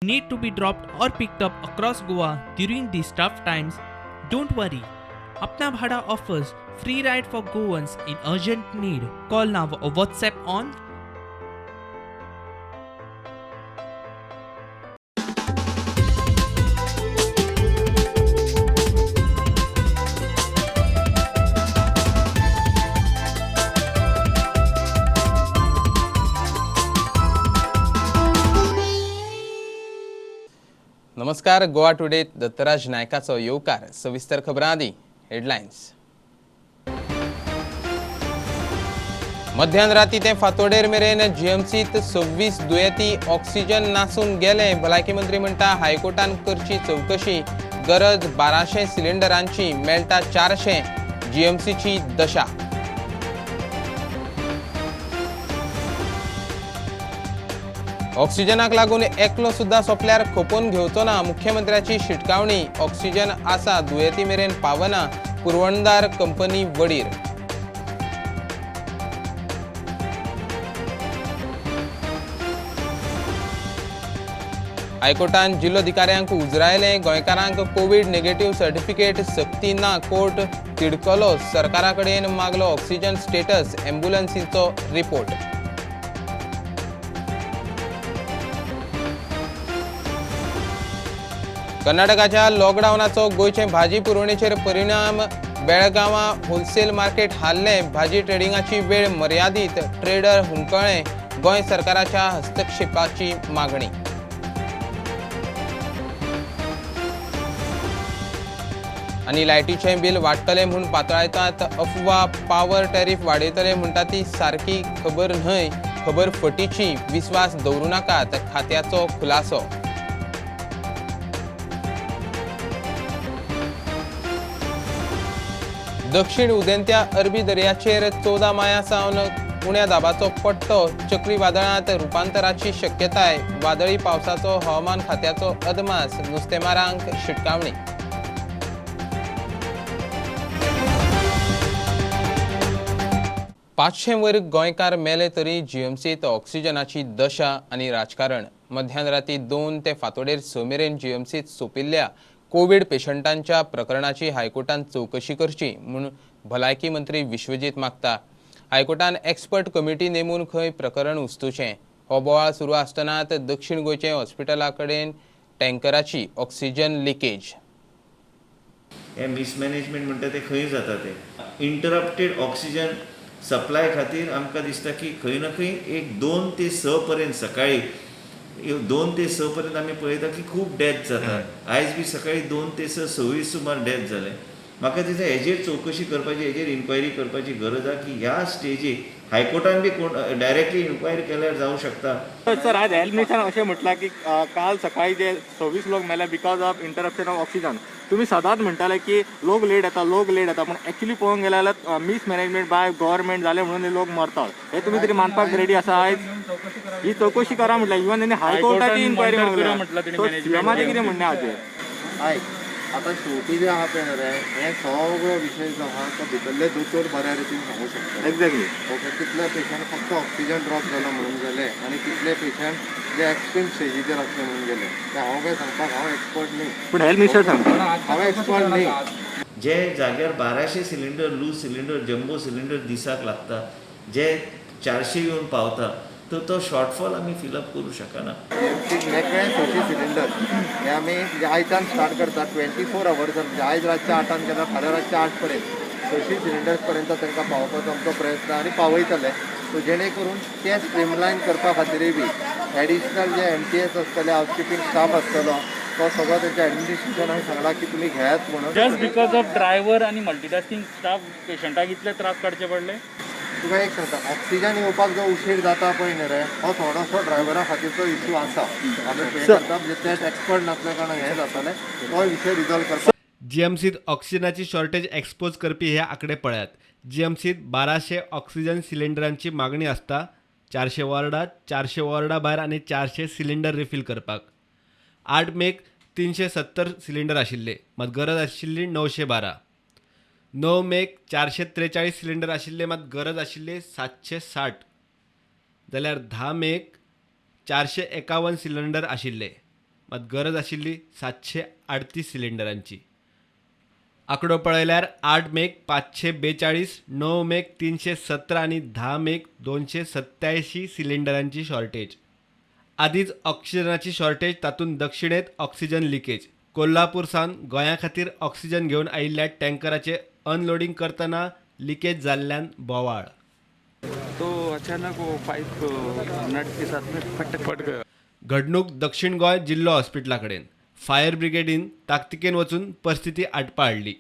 need to be dropped or picked up across Goa during these tough times, don't worry. Apna Bhada offers free ride for Goans in urgent need. Call now or WhatsApp on नमस्कार. Goa today Dattaraj नायकाचो येवकार. सविस्तर खबरां आदी headlines. मध्यान राती ते फातोडेर मेरेन जीएमसीत 26 दुयेंती ऑक्सिजन नासून गेले. भलायकी मंत्री म्हणटा हायकोर्टान करची चौकशी. गरज 1200 सिलिंडरांची, मेळटा 400. जीएमसीची दशा. ऑक्सिजनाक लागून एकलो सुद्धा सोंपल्यार खोपोवन घेवचो ना. मुख्यमंत्र्याची शिटकावणी. ऑक्सिजन आसा, दुयेंती मेरेन पावना. पुरवणदार कंपनी वडीर. हायकोर्टान जिल्लोधिकाऱ्यांक उजरायले. गोंयकारांक कोविड नेगेटिव्ह सर्टिफिकेट सक्ती ना. कोर्ट तिडकलो. सरकारा कडेन मागलो ऑक्सिजन स्टेटस. एम्ब्युलन्सीचो रिपोर्ट. कर्नाटकाच्या लॉकडावनाचो गोंयचे भाजी पुरवणेचेर परिणाम. बेळगांवां होलसेल मार्केट हाल्ले. भाजी ट्रेडिंगाची वेळ मर्यादीत. ट्रेडर हुंकळे. गोंय सरकाराच्या हस्तक्षेपाची मागणी. आनी लायटीचें बील वाडटलें म्हूण पातळायतात अफवा. पावर टॅरिफ वाडयतले म्हणटा ती सारकी खबर न्हय. खबर फटीची. विस्वास दवरूं नाकात. खात्याचो खुलासो. दक्षिण उदेंत्या अरबी दर्याचेर 14 माया सावन उण्या दाबाचो पट्टो. चक्रीवादळांत रुपांतराची शक्यताय. वादळी पावसाचो हवामान खात्याचो अदमास. नुस्तेमारांक शिटकावणी. पांचशे वयर गोंयकार मेले तरी जीएमसीत ऑक्सिजनाची दशा आनी राजकारण. मध्यान राती 2 ते फातोडेर 6 मेरेन जीएमसीत सोंपिल्ल्या कोविड पेशंटांच्या प्रकरणाची हायकोर्टान चौकशी करची म्हूण भलायकी मंत्री विश्वजीत मागता. हायकोर्टान एक्सपर्ट कमिटी नेमून खंय प्रकरण उस्तुचें. हो बोवाळ सुरू आसतनाच दक्षिण गोंयचे हॉस्पिटला कडेन टँकराची ऑक्सिजन लिकेज. हे मिसमॅनेजमेंट म्हणटा ते खंय जाता ते. इंटरप्टेड ऑक्सिजन सप्लाय खातीर आमकां दिसता की खंय ना खंय एक 2 ते 6 पर्यंत सकाळी 2 ते 6 पर्यंत आमी पळयता की खूब डेथ जाता. आयज बी सकाळी 2 ते 6 सुमार डेथ जाले. म्हाका दिसता हेजेर चौकशी करपाची, हेजेर इन्क्वायरी करपाची गरज आसा की ह्या स्टेजीक हायकोर्टान बी कोण डायरेक्टली इन्क्वायरी केल्यार जावं शकता. सर, आज हेल्थ मिनिस्टरान अशें म्हटलां की काल सकाळी जे 26 लोक मेले because of interruption of oxygen. तुम्ही सदांच म्हणटाले की लोक लेट येता पण एक्चुअली पळोवंक गेल्यार मिसमॅनेजमेंट बाय गव्हर्नमेंट जाले म्हणून हे लोक मरतात. हे तुम्ही तरी मानपाक रेडी आसा? आयज ही चौकशी करा म्हटलं. इवन तेणी हायकोर्टाची इन्क्वायरी मागल्या. सीएमाचें कितें म्हणणें हाचेर? आता शेवटी जे आहा पळय रे, हे सगळो विषय जो आहा तो भितरले दोतोर बऱ्या रितीन सांगू शकता. एक्झॅक्टली. ओके, कितले पेशंट फक्त ऑक्सिजन ड्रॉप जालो म्हणून गेले आनी कितले पेशंट जे एक्सट्रीम स्टेजीचेर आसले म्हणून गेले ते हांव काय सांगपाक हांव एक्सपर्ट न्ही. पण हेल्थ मिनिस्टर सांगता हांव एक्सपर्ट न्ही. जे Jaguar 1200 cylinder loose cylinder jumbo cylinder दिसाक लागता, जे 400 येवन पावता, तो शॉर्टफॉल आमी फिलअप करूं शकना. मेकळे 600 सिलिंडर हे आमी आयच्यान स्टार्ट करता 24 अवर्स. म्हणजे आयज रातच्या 8 केल्यार फाल्यां रातच्या 8 पर्यंत 600 सिलिंडर्स पर्यंत तांकां पावोवपाचो आमचो प्रयत्न आनी पावयतले. सो जेणे करून ते स्ट्रीमलायन करपा खातीरय बी एडिशनल जे MTS आसतले, हावसकीपिंग स्टाफ आसतलो, तो सगळो तेंच्या एडमिनिस्ट्रेशनाक सांगला की तुमी घेयात म्हणून. जस्ट बिकॉज ऑफ ड्रायव्हर आणि मल्टीटास्किंग स्टाफ पेशंटाक इतले त्रास काडचे पडले. तुका एक सांगता, ऑक्सिजन येवपाक जो उशीर जाता पळय न्ही रे, हो थोडोसो ड्रायव्हरा खातीरचो इशू आसा. आमी पे करता म्हणजे ते एक्सपर्ट नासल्या कारणान हें जातालें. तो विशय रिजॉल्व करपाक. जीएमसीत ऑक्सिजनाची शॉर्टेज एक्सपोज करपी हे आकडे पळयात. जीएमसीत 1200 ऑक्सिजन सिलिंडरांची मागणी आसता. 400 वॉर्डात, 400 वॉर्डा भायर आनी 400 सिलिंडर रिफील करपाक. 8 मेक 370 सिलिंडर आशिल्ले, मात गरज आशिल्ली 912. 9 मेक 443 सिलिंडर आशिल्ले, मात गरज आशिल्ली 760. जाल्यार 10 मेक 451 सिलिंडर आशिल्ले. मात गरज आशिल्ली 738 सिलिंडरांची. आंकडो पळयल्यार 8 मेक 542, 9 मेक 317 आनी 10 मेक 287 सिलिंडरांची शॉर्टेज. आदींच ऑक्सिजनाची शॉर्टेज, तातूंत दक्षिणेत ऑक्सिजन लिकेज. कोल्हापूर सावन गोंया खातीर ऑक्सिजन घेवन आयिल्ल्या टँकराचें अनलोडिंग करतना लिकेज जाल्ल्यान बोवाळ. तो अचानक वो पाइप नट के साथ में फट गया. घडणूक दक्षिण गोंय जिल्लो हॉस्पिटला कडेन. फायर ब्रिगेडीन ताकतिकेन वचून परिस्थिती आटपा हाडली.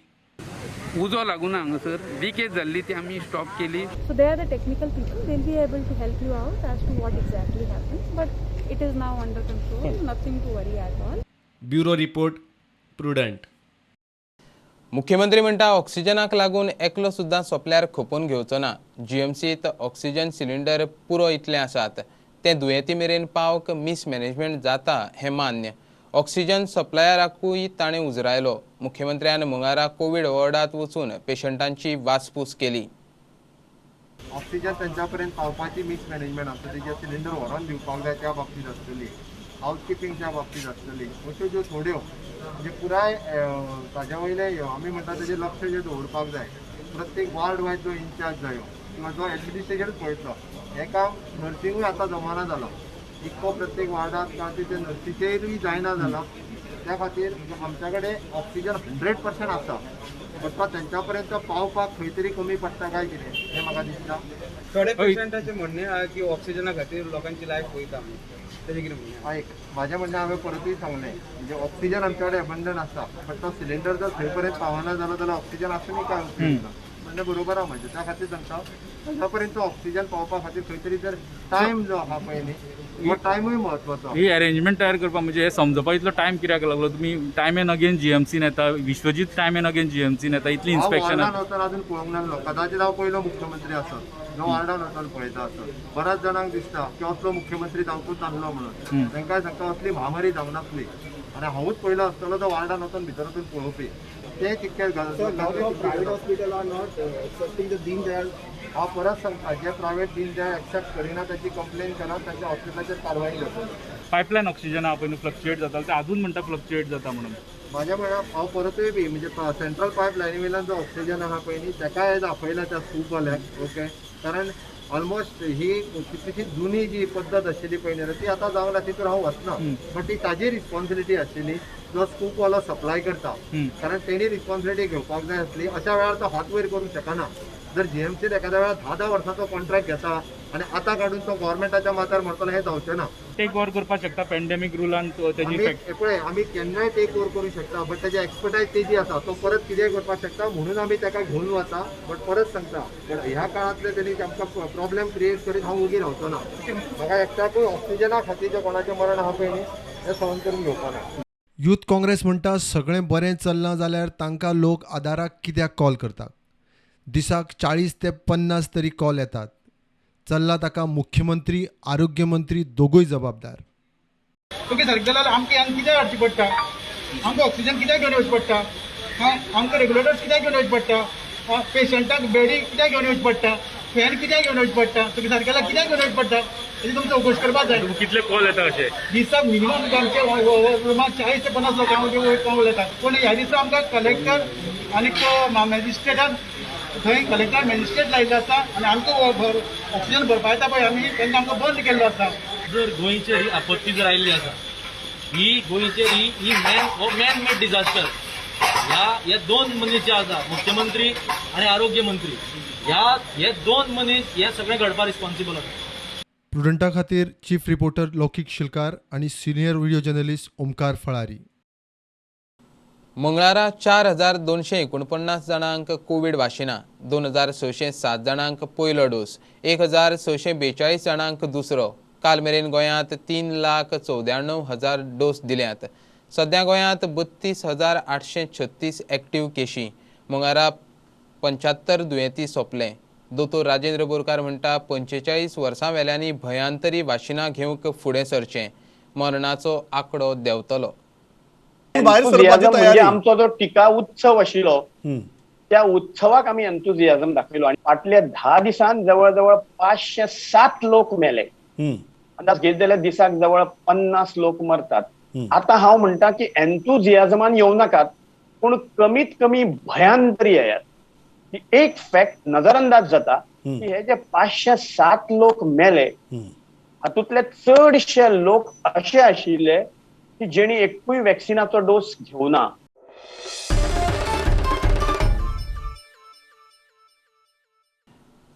उजो लागून हांगासर लिकेज जाल्ली ती आमी स्टॉप केली. So they are the technical people. They'll be able to help you out as to what exactly happened. But it is now under control. Nothing to worry at all. Bureau report, prudent. मुख्यमंत्री म्हणटा ऑक्सिजनाक लागून एकलो सुद्दां सोंपल्यार खपोवन घेवचो ना. जीएमसीत oxygen cylinder पुरो इतले आसात ते दुयेंती मेरेन पावक मिसमॅनेजमेंट जाता हें मान्य. ऑक्सिजन सप्लायराकूय ताणें उजरायलो. मुख्यमंत्र्यान मंगळारा कोविड वॉर्डांत वचून पेशंटांची वासपूस केली. ऑक्सिजन त्यांच्या पर्यंत पावपाची मिसमॅनेजमेंट आसतली, जे सिलिंडर व्हरून दिवपाक जाय त्या बाबतीत आसतली, हाऊसकीपिंगच्या बाबतीत आसतली, अश्यो ज्यो थोड्यो म्हणजे पुराय ताज्या वयले आमी म्हणटा तेजेर लक्ष जे दवरपाक जाय. प्रत्येक वार्ड वायज जो इन्चार्ज जायो किंवा जो एडमिनिस्ट्रेशन पळयतलो हें काम नर्सिंगूय आतां जमाना जाला. इतको प्रत्येक वार्डात किंवा ते नर्सीचेरूय जायना जाला. त्या खातीर आमच्या कडेन ऑक्सिजन 100% आसा. बट त्यांच्या पर्यंत पावपाक खंय तरी कमी पडटा काय कितें हें म्हाका दिसता. थोडे पेशंटाचे म्हणणे आहे की ऑक्सिजना खातीर लोकांची लायफ वयता तेजें कितें म्हणणें? एक माझ्या म्हणणें हांवें परतूय सांगलें म्हणजे ऑक्सिजन आमच्या कडेन अबंडंट आसा. बट तो सिलिंडर जर थंय पर्यंत पावना जाल्यार ऑक्सिजन आसूनय काय उपयोग ना. म्हणणें बरोबर आहा म्हणजे. त्या खातीर तांकां ताच्या पर्यंत ऑक्सिजन पावपा खातीर खंय तरी जर टायम जो आहा पळय न्ही हो टायमूय म्हत्वाचो. ही अरेंजमेंट तयार करपाक म्हणजे हे समजपा इतलो टायम कित्याक लागलो. तुमी टायम एन अगेन जीएमसीन येता, विश्वजीत टायम एन अगेन जीएमसीन येता, इतली इन्स्पेक्शन. हांव वार्डान अजून पळोवंक नासलो. कदाचित हांव पयलो मुख्यमंत्री आसत जो वार्डान वचून पळयता आसत. बऱ्याच जाणांक दिसता की असलो मुख्यमंत्री जावंकूच नासलो म्हणून. तांकां सांगता असली महामारी जावंक नासली आनी हांवूच पयलो आसतलो जो वार्डान वचून भितर वचून पळोवपी. ते तितकेच private hospital not accepting the Deendayal. हांव परत सांगता जे प्रायवेट दीनदयाळ एक्सेप्ट करिना ताची कंप्लेन करात, ताच्या हॉस्पिटलाचेर कारवाई करता. पायपलायन ऑक्सिजन आहा पळय फ्लक्च्युएट जाता ते अजून म्हणटा फ्लक्च्युएट जाता म्हणून. माझ्या म्हणा हांव परतूय बी म्हणजे सेंट्रल पायप लायनी वयल्यान जो ऑक्सिजन आहा पळय न्ही ताका हे दाखयला त्या स्कूपवाल्याक. ओके, कारण ऑलमोस्ट ही कितलीशी जुनी जी पद्दत आशिल्ली पळय न्ही ती आतां जावंक ना, तितून हांव वचना. बट ती ताजी रिस्पॉन्सिबिलिटी आशिल्ली जो स्कूपवालो सप्लाय करता. कारण तेणी रिस्पॉन्सिबिलिटी घेवपाक जाय आसली. अशा वेळार तो हात वयर करूंक शकना. जर जीएमसीन एखाद्या वेळार 10 वर्सांचो कॉन्ट्रॅक्ट घेता आनी आतां काडून तो गव्हर्मेंटाच्या माथ्यार मारतलो हें जावचें ना. टेक ओवर करपाक शकता पॅन्डेमीक रुलान तेजी पळय आमी केन्नाय टेक ओवर करूंक शकता. बट तेजी एक्सपर्टायज तेजी आसा. तो परत कितेंय करपाक शकता म्हणून आमी ताका घेवन वता. बट परत सांगता बट ह्या काळांतले तेणी आमकां प्रॉब्लेम क्रिएट करीत हांव उगी रावचो ना. म्हाका एकट्याकूय ऑक्सिजना खातीर जे कोणाचें मरण आहा पळय न्ही हें सहन करून घेवपा ना. यूथ काँग्रेस म्हणटा सगळें बरें चल्लां जाल्यार तांकां लोक आदाराक कित्याक कॉल करतात. दिसाक 40 ते 50 तरी कॉल येतात. चल्ला ताका मुख्यमंत्री आरोग्य मंत्री दोगूय जबाबदार. तुमी सारकें जाल्यार आमकां कित्याक हाडची पडटा? आमकां ऑक्सिजन कित्याक घेवन येवचें पडटा? आमकां रेग्युलेटर्स कित्याक घेवन येवचें पडटा? पेशंटाक बेडी कित्याक घेवन येवचें पडटा? फॅन कित्याक घेवन येवचें पडटा? तुमी सारकें जाल्यार कित्याक घेवन येवचें पडटा? हेची तुमी चवकशी करपाक जाय. कितले कॉल येता अशे दिसाक मिनिमम आमचे रुमाक 40 ते 50 लोकांक कॉल येतात. पूण ह्या दिसा आमकां कलेक्टर आनी मॅजिस्ट्रेटान थंय कलेक्टर मॅजिस्ट्रेट लायिल्लो आसा आनी आमकां ऑक्सिजन भरपा येता पळय आमी तेन्ना आमकां बंद केल्लो आसा. जर गोंयचेर ही आपत्ती जर आयिल्ली आसा ही गोंयचेर ही मॅन मेड डिझास्टर. हे दोन मनीस जे आसा मुख्यमंत्री आनी आरोग्य मंत्री हे दोन मनीस हे सगळें घडपाक रिस्पॉन्सिबल आसा. प्रुडंटा खातीर चीफ रिपोर्टर लौकीक शिलकार आनी senior video journalist Omkar Phalari. मंगळारा 4249 जाणांक कोविड वाशिना. 2607 जाणांक पयलो डोस. 1642 जाणांक दुसरो. काल मेरेन गोंयांत 3,94,000 डोस दिल्यात. सध्या गोंयांत 32,836 एक्टीव केशी. मंगळारा 75 दुयेंती सोंपले. दोतोर राजेंद्र बोरकार म्हणटा 45 वर्सां वेल्यांनी भयांतरी वाशिनां घेवंक फुडें सरचें. मरणाचो आंकडो देंवतलो. म्हणजे आमचो जो टिका उत्सव आशिल्लो त्या उत्सवाक आमी एन्थुजियाझम दाखयलो आनी फाटल्या 10 दिसांत जवळ जवळ 507 लोक मेले. अंदाज घेत जाल्यार दिसाक जवळ 50 लोक मरतात. आता हांव म्हणटा की एन्थुजियाजमान येवं नाकात, पूण कमीत कमी भयान तरी येयात. की एक फॅक्ट नजरअंदाज जाता की हे जे 507 लोक मेले हातूंतले चडशे लोक असे आशिल्ले की जेणी एकूय वॅक्सिनाचो डोस घेवना.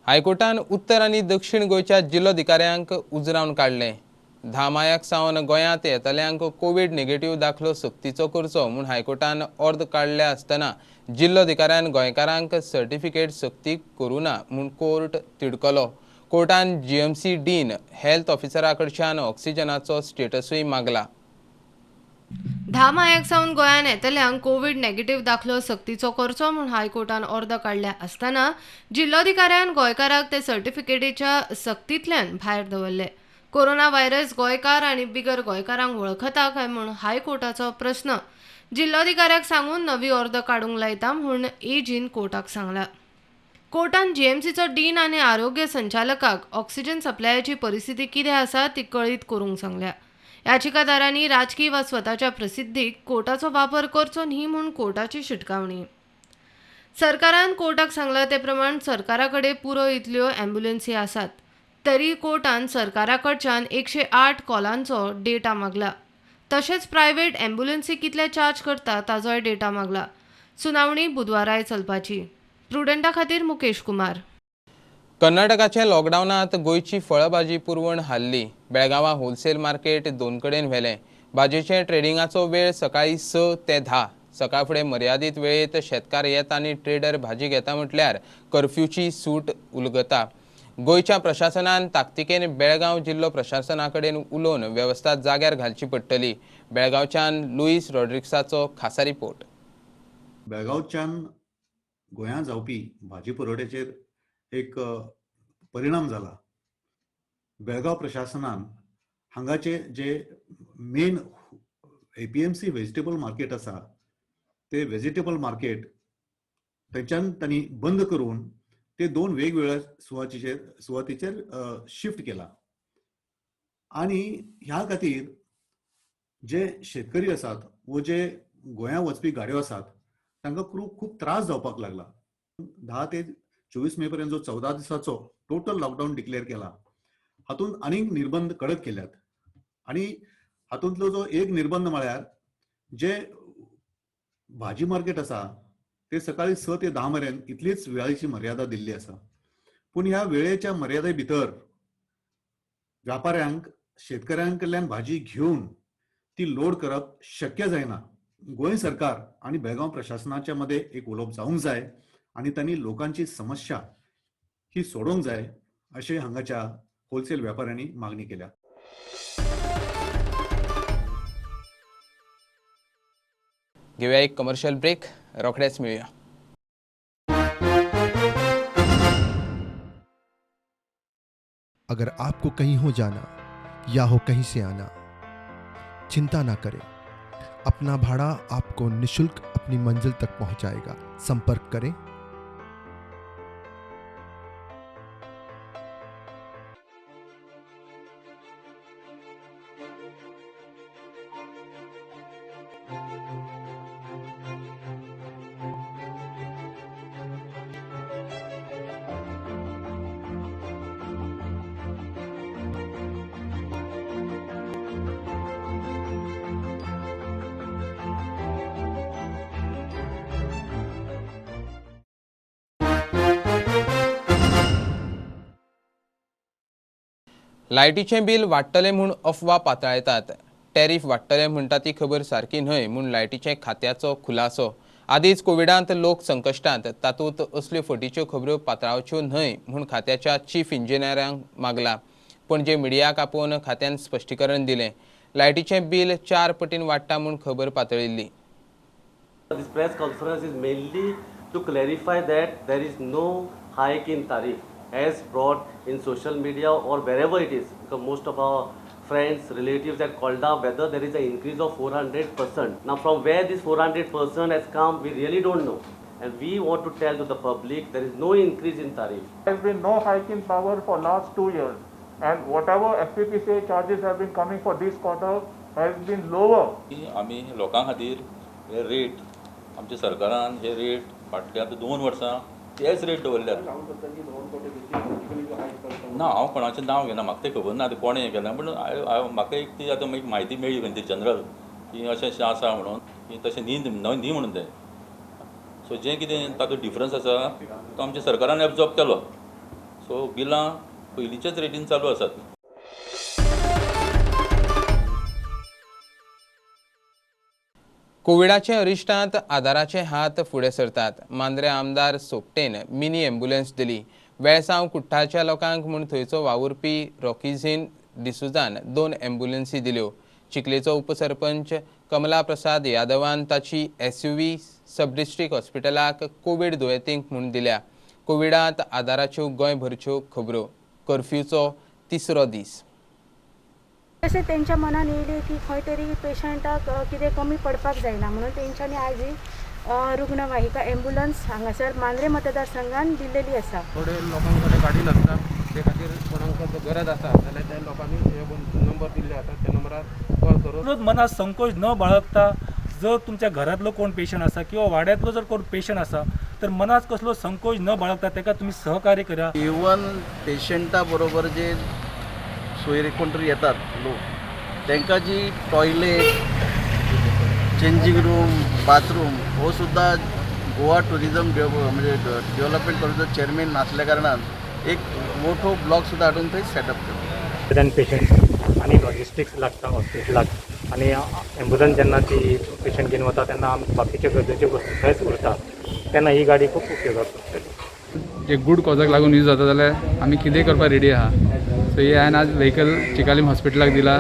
हायकोर्टान उत्तर आनी दक्षिण गोंयच्या जिल्लोधिकाऱ्यांक उजरावन काडले. 10 मायाक सावन गोंयांत येतल्यांक कोविड नेगेटिव्ह दाखलो सक्तीचो करचो म्हूण हायकोर्टान अर्द काडले आसतना जिल्लोधिकाऱ्यान गोंयकारांक सर्टिफिकेट सक्ती करूं ना म्हूण कोर्ट तिडकलो. कोर्टान जीएमसी डीन हेल्थ ऑफिसरा कडच्यान ऑक्सिजनाचो स्टेटसूय मागला. 10 मायाक सावन गोंयांत येतल्यांक कोविड नेगेटिव्ह दाखलो सक्तीचो करचो म्हूण हायकोर्टान अर्द काडल्या आसतना जिल्लोधिकाऱ्यान गोंयकाराक ते सर्टिफिकेटीच्या सक्तींतल्यान भायर दवरले. कोरोना व्हायरस गोंयकार आनी बिगर गोंयकारांक वळखता काय म्हूण हायकोर्टाचो प्रस्न जिल्लोधिकाऱ्याक सांगून नवी अर्द काडूंक लायता म्हूण एजीन कोर्टाक सांगला. कोर्टान जीएमसीचो डीन आनी आरोग्य संचालकाक ऑक्सिजन सप्लायाची परिस्थिती कितें आसा ती कळीत करूंक सांगल्या. याचिकादारांनी राजकीय वा स्वताच्या प्रसिद्धीक कोर्टाचो वापर करचो न्ही म्हूण कोर्टाची शिटकावणी. सरकारान कोर्टाक सांगला ते प्रमाण सरकारा कडेन पुरो इतल्यो अँब्युलन्सी आसात. तरी कोर्टान सरकारा कडच्यान 108 कॉलांचो डेटा मागला. तशेंच प्रायव्हेट अँब्युलन्सी कितले चार्ज करता ताजोय डेटा मागला. सुनावणी बुधवाराय चलपाची. प्रुडंटा खातीर मुकेश कुमार. कर्नाटकाचे लॉकडावनात गोंयची फळभाजी पुरवण हाल्ली. बेळगांवां होलसेल मार्केट 2 कडेन व्हेलें. भाजयेचे ट्रेडिंगाचो वेळ सकाळी 6 ते 10. सकाळ फुडें मर्यादीत वेळेत शेतकार येता आनी ट्रेडर भाजी घेता म्हटल्यार कर्फ्यूची सूट उलगता. गोंयच्या प्रशासनान ताकतिकेन बेळगांव जिल्लो प्रशासना कडेन उलोवन वेवस्था जाग्यार घालची पडटली. बेळगांवच्यान लुईस रॉड्रिक्साचो खासा रिपोर्ट. बेळगांवच्यान गोंयांत जावपी भाजी पुरवठ्याचेर एक परिणाम जाला. बेळगांव प्रशासनान हांगाचे जे मेन एपीएमसी व्हेजिटेबल मार्केट आसा ते व्हेजिटेबल मार्केट थंयच्यान तांणी बंद करून ते 2 वेगवेगळ्या सुवातीचेर शिफ्ट केला. आनी ह्या खातीर जे शेतकरी आसात वो जे गोंया वचपी गाड्यो आसात तांकां खूब त्रास जावपाक लागला. 10 ते 24 मे पर्यंत जो 14 दिसाचो टोटल लॉकडाऊन डिक्लेअर केला हातूंत आनीक निर्बंध कडक केल्यात. आनी हातूंतलो जो एक निर्बंध म्हळ्यार जे भाजी मार्केट आसा ते सकाळी 6 ते 10 मेरेन इतलीच वेळेची मर्यादा दिल्ली आसा. पूण ह्या वेळेच्या मर्यादे भितर व्यापाऱ्यांक शेतकऱ्यां कडल्यान भाजी घेवन ती लोड करप शक्य जायना. गोंय सरकार आनी बेळगांव प्रशासनाच्या मदें एक उलोवप जावंक जाय आनी तांणी लोकांची समस्या ही सोडोवंक जाय अशें हांगाच्या होलसेल व्यापाऱ्यांनी मागणी केल्या. घेऊया एक कमर्शियल ब्रेक. रोखडेच मिळूया. अगर आपको कहीं हो जाना या हो कहीं से आना, चिंता ना करें. अपना भाड़ा आपको निशुल्क अपनी मंजिल तक पहुंचाएगा. संपर्क करें. लायटीचें बील वाडटलें म्हूण अफवा पातळयतात. टॅरिफ वाडटले म्हणटा ती खबर सारकी न्हय म्हूण लायटीचे खात्याचो खुलासो. आदींच कोविडांत लोक संकश्टांत, तातूंत असल्यो फटीच्यो खबरो पातळावच्यो न्हय म्हूण खात्याच्या चीफ इंजिनियरांक मागला. पणजे मिडियाक आपोवन खात्यान स्पश्टीकरण दिलें. लायटीचें बील 4 पटीन वाडटा म्हूण खबर पातळिल्ली. This press conference is mainly to clarify that there is no hike in tariff as brought in social media or wherever it is, because most of our friends, relatives had called out whether there is an increase of 400%. Now from where this 400% has come, we really don't know. And we want to tell to the public there is no increase in tariff. There has been no hike in power for last 2 years. And whatever FPPCA charges have been coming for this quarter, has been lower. आमी लोकां खातीर हे rate आमच्या सरकारान हे rate फाटल्या 2 वर्सां तेच रेट दवरल्यात. ना हांव कोणाचें नांव घेना, म्हाका तें खबर ना तें कोणें हें केलें, पूण म्हाका एक ती आतां म्हायती मेळ्ळी खंय ती जनरल की अशें आसा म्हणून की तशें न्ही म्हणून तें. सो जें कितें तातूंत डिफरन्स आसा तो आमच्या सरकारान एब्जॉर्ब केलो. सो बिलां पयलींच्याच रेटीन चालू आसात. कोविडाचे अरिश्टांत आदाराचे हात फुडें सरतात. मांद्रे आमदार सोपटेन मिनी एम्ब्युलन्स दिली. वेळसांव कुट्टाच्या लोकांक म्हूण थंयचो वावुरपी रॉकीझीन डिसुजान 2 एम्ब्युलन्सी दिल्यो. चिखलेचो उपसरपंच कमला प्रसाद यादवान ताची SUV सब डिस्ट्रिक्ट हॉस्पिटलाक कोविड दुयेंतींक म्हूण दिल्या. कोविडांत आदाराच्यो गोंयभरच्यो खबरो. कर्फ्यूचो 3रो दीस. तशें तेंच्या मनान येयलें की खंय तरी पेशंटाक कितें कमी पडपाक जायना म्हणून तेंच्यांनी आयज रुग्णवाहिका एम्ब्युलन्स हांगासर मांद्रे मतदारसंघान दिल्लेली आसा. थोडे लोकां कडेन गाडी नासता ते खातीर कोणाक गरज आसा जाल्यार त्या लोकांनी हे नंबर दिल्ले आसा त्या नंबरार कॉल करून मनात संकोच न बाळगता जर तुमच्या घरातलो कोण पेशंट आसा किंवा वाड्यातलो जर कोण पेशंट आसा तर मनात कसलो संकोच न बाळगता ताका तुम्ही सहकार्य करा. इवन पेशंटा बरोबर जे सोयरे कोण तरी येतात लोक तांकां जी टॉयलेट चेंजिंग रूम बाथरूम हो सुद्धा गोवा टुरिझम म्हणजे डेव्हलपमेंट कॉलेजचो चेअरमॅन नासल्या कारणान एक मोठो ब्लॉक सुद्धा हाडून थंय सेटअप केलो. देन पेशंट आणि लॉजिस्टिक्स लागता हॉस्पिटलाक आणि एम्ब्युलन्स जेन्ना ती पेशंट घेवन वता तेन्ना आमी बाकीच्यो गरजेच्यो वस्तू थंयच उरता तेन्ना ही गाडी खूब उपयोगाक पडटली. जे गूड कॉजाक लागून यूज जाता जाल्यार आमी कितेंय करपाक रेडी आहा. सो हे हांवें आज व्हेकल चिकालीम हॉस्पिटलाक दिला.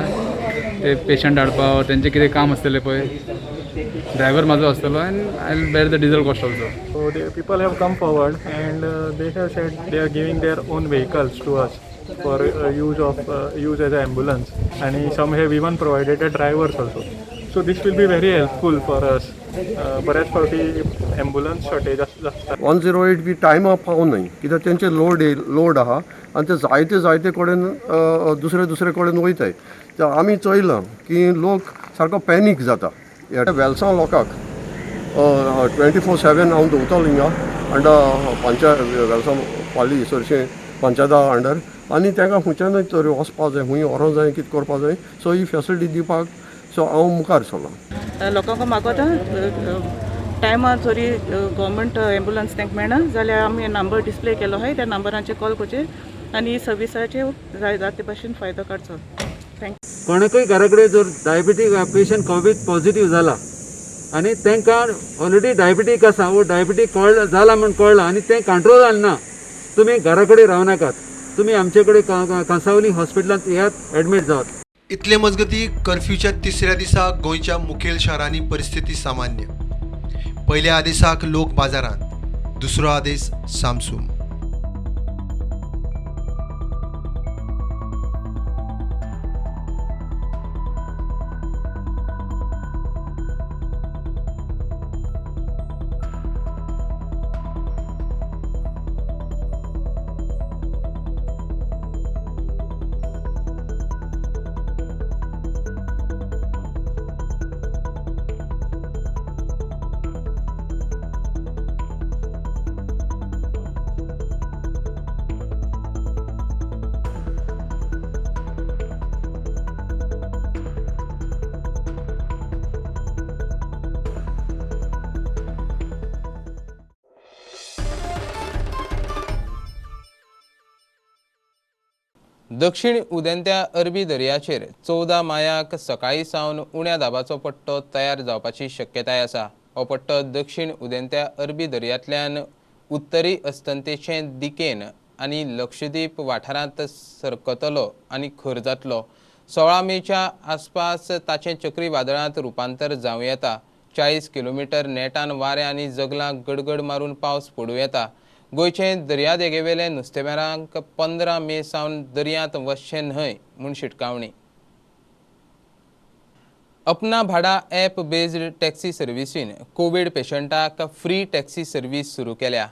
ते पेशंट हाडपा तेंचें कितें काम आसतलें पळय ड्रायव्हर म्हाजो आसतलो and I will bear the diesel cost also. So the people have come forward and they have said they are giving their own vehicles to us for use as an ambulance and some have even provided a drivers also. So this will be very helpful for us. बऱ्याच फावटी ambulance shortage आसता. 108 बी टायमार पावनाय कित्याक तेंचे load आहा आनी ते जायते कडेन दुसरे कडेन वयताय. आमी चोयलां की लोक सारको पॅनीक जाता. ह्या वेलसांव लोकांक 24/7 हांव दवरतलो हिंगा अंडर वेलसांव पाली चडशें पंचायता अंडर आनी तांकां खंयच्यानय तरी वचपा जाय खूंय व्हरोंक जाय कितें करपा जाय. सो ही फेसिलिटी दिवपाक सो हांव मुखार सरला. लोकांक मागता टायमार जरी गव्हर्मेंट एम्ब्युलन्स तांकां मेळना जाल्यार आमी नंबर डिस्प्ले केलो आहाय त्या नंबरांचेर कॉल करचे आनी सर्विसाचे जाय ते भाशेन फायदो काडचो. थँक्यू. कोणाकय घरा कडेन जर डायबिटीक पेशंट कोवीड पॉझिटिव्ह जाला आनी तांकां ऑलरेडी डायबिटीक आसा वो डायबिटीक जाला म्हूण कळ्ळां आनी तें कंट्रोल जालना तुमी घरा कडेन राव नाकात. तुमी आमचे कडेन कांसावली हॉस्पिटलांत येयात एडमीट जावत. इतले मजगती कर्फ्यूच्या 3ऱ्या दिसा गोंयच्या मुखेल शारांनी परिस्थिती सामान्य. पयल्या आदेसाक लोक बाजारांत, दुसरो आदेस सामसूम. दक्षिण उदेंत्या अरबी दर्याचेर 14 मायाक सकाळी सावन उण्या दाबाचो पट्टो तयार जावपाची शक्यताय आसा. हो पट्टो दक्षिण उदेंत्या अरबी दर्यांतल्यान उत्तरी अस्तंतेचे दिकेन आनी लक्षद्वीप वाठारांत सरकतलो आनी खर जातलो. 16 मेच्या आसपास ताचें चक्रीवादळांत रुपांतर जावं येता. 40 किलोमीटर नेटान वारें आनी जगलांक गडगड मारून पावस पडूं येता. गोंयचे दर्यादेगेवेले नुस्तेमारांक 15 मे सावन दर्यांत वचचें न्हय म्हूण शिटकावणी. Apna Bhada app based taxi सर्व्हिसीन कोविड पेशंटाक फ्री टॅक्सी सर्व्हिस सुरू केल्या.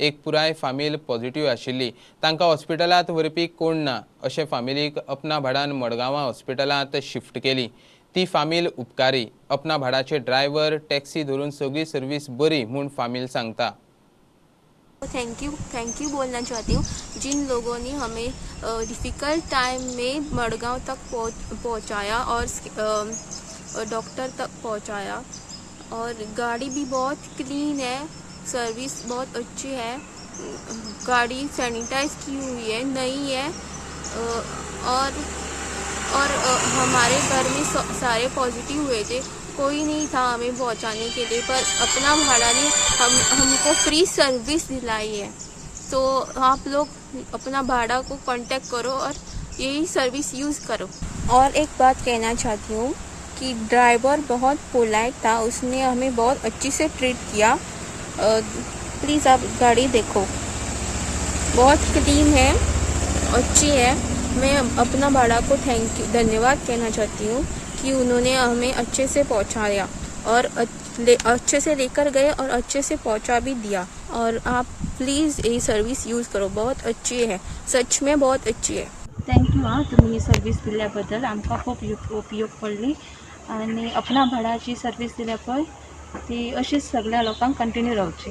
एक पुराय फामील पॉझिटिव्ह आशिल्ली. तांकां हॉस्पिटलांत व्हरपी कोण ना अशें फामिलीक अपना भाडान मडगांवां हॉस्पिटलांत शिफ्ट केली. ती फामील उपकारी अपना भाडाचे ड्रायव्हर टॅक्सी धरून सगळी सर्व्हिस बरी म्हूण फामील सांगता. थैंक यू बोलना चाहती हूँ जिन लोगों ने हमें डिफ़िकल्ट टाइम में मडगांव तक पहुँचाया और डॉक्टर तक पहुँचाया, और गाड़ी भी बहुत क्लीन है, सर्विस बहुत अच्छी है, गाड़ी सैनिटाइज की हुई है, नई है, और हमारे घर में सारे पॉजिटिव हुए थे, कोई नहीं था हमें पहुंचाने के लिए, पर अपना भाड़ा ने हमको फ्री सर्विस दिलाई है. तो आप लोग अपना भाड़ा को कांटेक्ट करो और यही सर्विस यूज़ करो. और एक बात कहना चाहती हूँ कि ड्राइवर बहुत पोलाइट था, उसने हमें बहुत अच्छी से ट्रीट किया. प्लीज़ आप गाड़ी देखो, बहुत क्लीन है, अच्छी है. मैं अपना भाड़ा को धन्यवाद कहना चाहती हूँ कि उन्होंने हमें अच्छे से पहुँचाया और अच्छे से लेकर गए और अच्छे से पहुँचा भी दिया. और आप प्लीज़ ये सर्विस यूज़ करो, बहुत अच्छी है, सच में बहुत अच्छी है. थँक्यू हां, तुम्ही सर्विस दिल्याबद्दल आमकां खूप उपयोग पडली आणि अपना भाडाची सर्विस दिल्या पळय ती अशीच सगळ्या लोकांक कंटिन्यू रावची.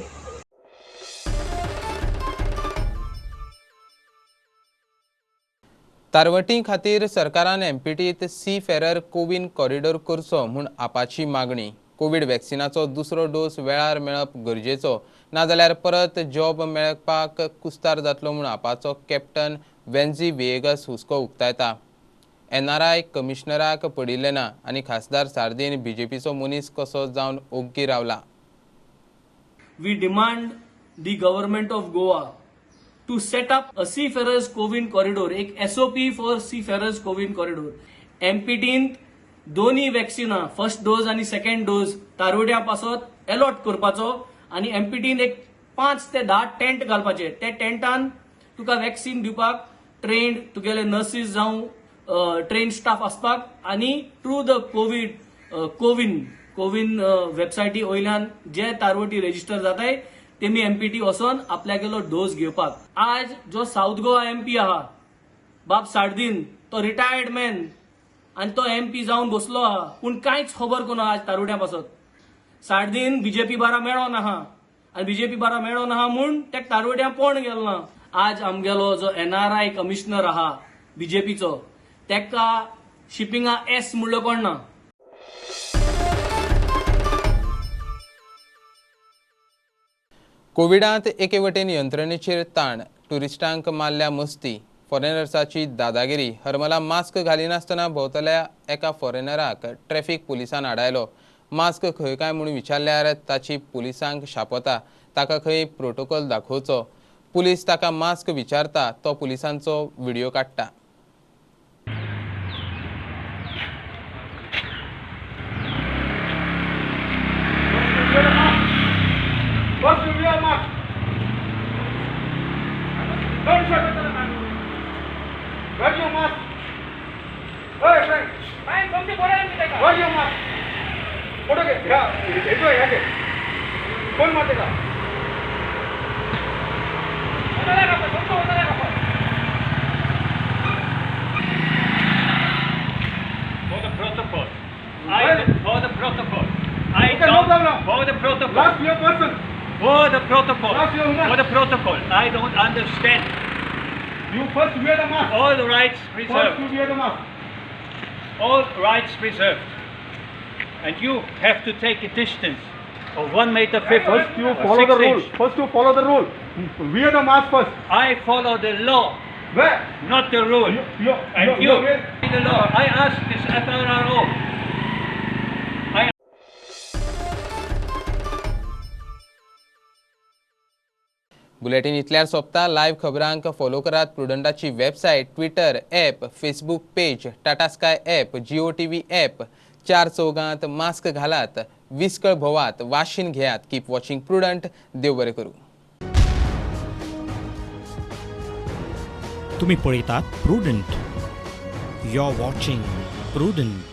तारवटी खातीर सरकारान एमपीटीत सी फेरर कोविन कॉरिडॉर करचो म्हूण आपाची मागणी. कोविड वॅक्सिनाचो दुसरो डोस वेळार मेळप गरजेचो, नाजाल्यार परत जॉब मेळपाक कुस्तार जातलो म्हूण आपाचो कॅप्टन वेन्झी विएगस हुस्को उक्तायता. एनआरआय कमिशनराक पडिल्ले ना आनी खासदार सार्दीन बीजेपीचो मनीस कसो जावन ओग्गी रावला. We demand the government of Goa to set up a seafarers Covin corridor, एक SOP for seafarers Covin corridor. एमपीटीन दोन्ही वॅक्सिना फर्स्ट डोज आणि सेकंड डोज तारोड्या पासत अलॉट करपाचो आणि एमपीटीन एक 5 ते 10 टेंट घालपाचे. ते टेंटान तुका वॅक्सिन दिवपाक ट्रेन्ड तुगेले नर्सीस जावं ट्रेन स्टाफ आसपाक आणि थ्रू द कोविन वेबसायटी वयल्यान जे तारवटी रजिस्टर जाताय तेमी एमपीटी वचोन आपल्यागेलो डोस घेवपाक. आज जो साऊथ गोवा एमपी आहा बाब सार्दीन, तो रिटायर्ड मॅन आणि तो एमपी जाऊन बसलो आहा, पूण कांयच खबर कोना आज तारुड्या पासत. सार्दीन बीजेपी बारा मेळो ना हा आणि बीजेपी बारा मेळो ना हा म्हूण ते तारुड्या कोण गेलो ना. आज आमगेलो जो एनआरआय कमिशनर आहा बीजेपीचो, तेका शिपिंगा एस म्हणलो कोण ना. कोविडांत एके वटेन यंत्रणेचेर ताण, टुरिस्टांक मारल्या मस्ती, फॉरेनर्साची दादागिरी. हरमला मास्क घालिनासतना भोंवतल्या एका फॉरेनराक ट्रॅफिक पुलिसान आडायलो. मास्क खंय काय म्हूण विचारल्यार ताची पुलिसांक शापता, ताका खंय प्रोटोकॉल दाखोवचो. पुलीस ताका मास्क विचारता, तो पुलिसांचो व्हिडिओ काडटा. What's your real mark? Don't shut it down, man. Where's your mask? Hey, friend. Fine, come to Boran. Where's your mask? Photo get. Yeah, it's right here. Phone mate ka. Odala ka, odala ka. For the protocol. For the protocol. Okay, no problem. For the protocol. Last year person. For the protocol. Last year woman. For the protocol. I don't understand. You first wear the mask. All the rights First reserved. you wear the mask. All rights reserved. And you have to take a distance of 1 meter 50. First you or follow the 6 rule. inch. First you follow the rule. Wear the mask first. I follow the law. Where? Not the rule. And you the law. I ask this FRRO. Bulletin इतल्यार सोंपता. Live खबरांक follow करात प्रुडंटाची website, twitter, app, facebook page, Tata sky app, Jio TV app. 4 चौगांत mask घालात, विस्कळ भोवात, वाशीन घेयात. Keep watching prudent. देव बरें करूं. तुम्ही पळयतात Prudent. You are watching prudent.